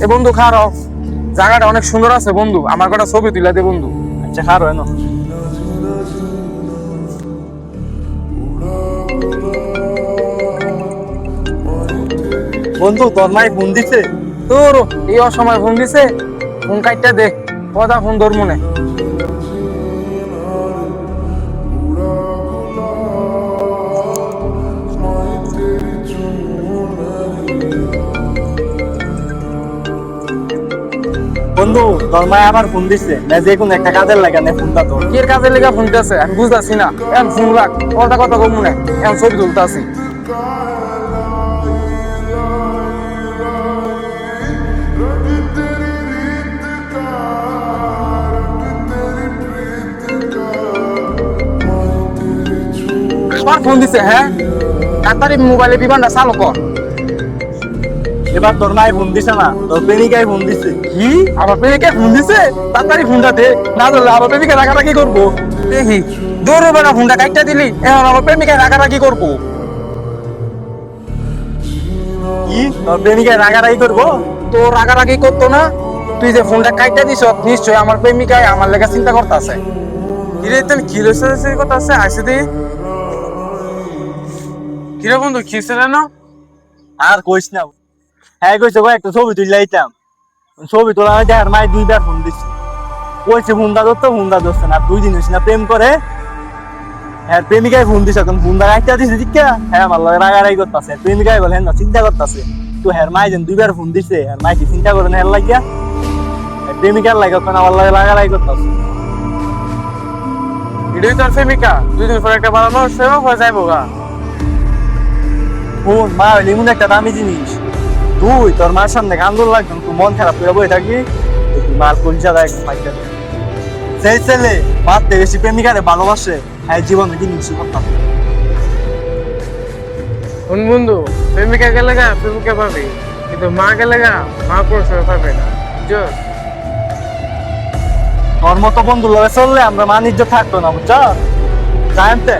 এ বন্ধু খারো, জায়গাটা অনেক সুন্দর আছে বন্ধু, আমার কটা ছবি তুলে দে বন্ধু। আচ্ছা খারো এনো। বন্ধু তোর মাই ফোন দিছে? তোর এই অসময় ফোন দিছে, ফোন কাটটা দে, কথা ফোন তোর মনে। বন্ধু তোর মাই আবার ফোন দিছে, না যে কোনো একটা কাজের লাগা নে ফোনটা তোর। কি এর কাজে লেগে ফোন দিতেছে আমি বুঝতেছি না। এখন ফোন রাখ, কথা কথা কম মনে, এখন ছবি তুলতে আসি। আবার ফোন দিছে, হ্যাঁ তাড়াতাড়ি মোবাইলে বিমানটা চালু কর। এবার তোর মাই ফোন দিছে না, তোর প্রেমিকাই ফোন দিছে। কি আমার প্রেমিকে ফোন দিছে? তাড়াতাড়ি ফোনটা দে, না ধরলে আমার প্রেমিকা রাগারাগি করবো। দেখি দৌড়বে না, ফোনটা কাটটা দিলি, এখন আমার প্রেমিকা রাগারাগি করবো। কি তোর প্রেমিকাই রাগারাগি করবো? তো রাগারাগি করতো না? তুই যে ফোনটা কাটটা দিছ, নিশ্চয় আমার প্রেমিকায় আমার লেগে চিন্তা করতেছে। কিরে তুমি কি লইছে কথা আছে আসে দি। কিরে বন্ধু খিসে না? আর কইস না। হ্যাঁ কইছে ভাই একটা ছবি তুলে আইতাম, ছবি তোলা দেখার মাই দুইবার ফোন দিচ্ছে। কইছে ফোনটা ধরতো, ফোনটা ধরছে না। 2 দিন হয়েছে না প্রেম করে, হ্যাঁ প্রেমিকাই ফোন দিছে। এখন ফোনটা একটা দিছে দীক্ষা, হ্যাঁ আমার লগে রাগারাগি করতেছে। প্রেমিকাই বলে হ্যাঁ চিন্তা করতেছে, তো হ্যাঁ মাই যেন 2বার ফোন দিছে, হ্যাঁ মাই কি চিন্তা করে না হের লাগিয়া? প্রেমিকার লাগে ওখানে আমার লগে রাগারাগি করতেছে। এটাই তোর প্রেমিকা? 2 দিন পর একটা বানানো সেও হয়ে যাইবো গা। ফোন মা হইলে এমন একটা দামি জিনিস, তুই তোর মার সামনে কান্দন লাগবে, তুই মন খারাপ করে বই থাকবি, তুই মার কলিজা দেখ ফাইটা। সেই ছেলে মারতে বেশি প্রেমিকারে ভালোবাসে, হ্যাঁ জীবনে কি নিশ্চয় করতাম। কোন বন্ধু, প্রেমিকা গেলে গা প্রেমিকা পাবে, কিন্তু মা গেলে গা মা পুরস্কার পাবে না। বুঝছো? তোর মতো বন্ধু লগে চললে আমরা মান ইজ্জত থাকতো না, বুঝছ? জানতে